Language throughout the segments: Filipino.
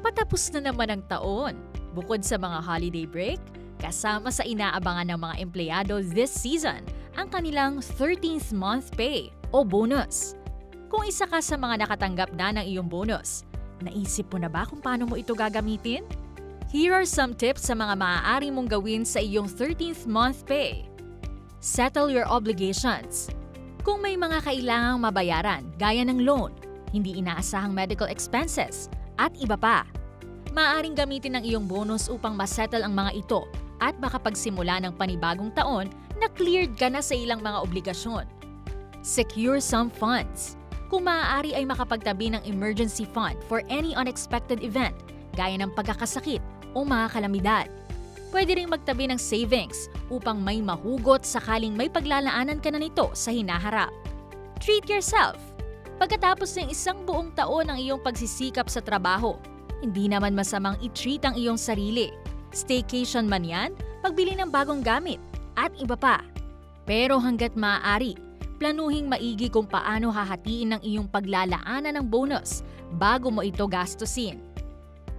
Patapos na naman ang taon. Bukod sa mga holiday break, kasama sa inaabangan ng mga empleyado this season ang kanilang 13th month pay o bonus. Kung isa ka sa mga nakatanggap na ng iyong bonus, naisip mo na ba kung paano mo ito gagamitin? Here are some tips sa mga maaari mong gawin sa iyong 13th month pay. Settle your obligations. Kung may mga kailangang mabayaran gaya ng loan, hindi inaasahang medical expenses, at iba pa, maaaring gamitin ang iyong bonus upang masettle ang mga ito at makapagsimula ng panibagong taon na cleared ka na sa ilang mga obligasyon. Secure some funds. Kung maaari ay makapagtabi ng emergency fund for any unexpected event gaya ng pagkakasakit o mga kalamidad. Pwede ring magtabi ng savings upang may mahugot sakaling may paglalaanan ka na nito sa hinaharap. Treat yourself. Pagkatapos ng isang buong taon ng iyong pagsisikap sa trabaho, hindi naman masamang i-treat ang iyong sarili. Staycation man yan, pagbili ng bagong gamit, at iba pa. Pero hanggat maaari, planuhing maigi kung paano hahatiin ng iyong paglalaanan ng bonus bago mo ito gastusin.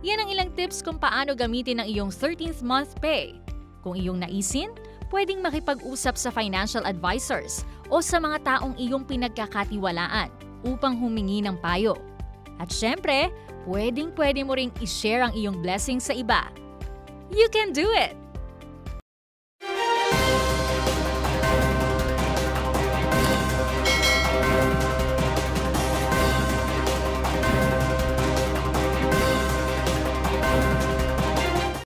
Yan ang ilang tips kung paano gamitin ang iyong 13th month pay. Kung iyong naisin, pwedeng makipag-usap sa financial advisors o sa mga taong iyong pinagkakatiwalaan upang humingi ng payo. At syempre, pwede mo ring i-share ang iyong blessings sa iba. You can do it!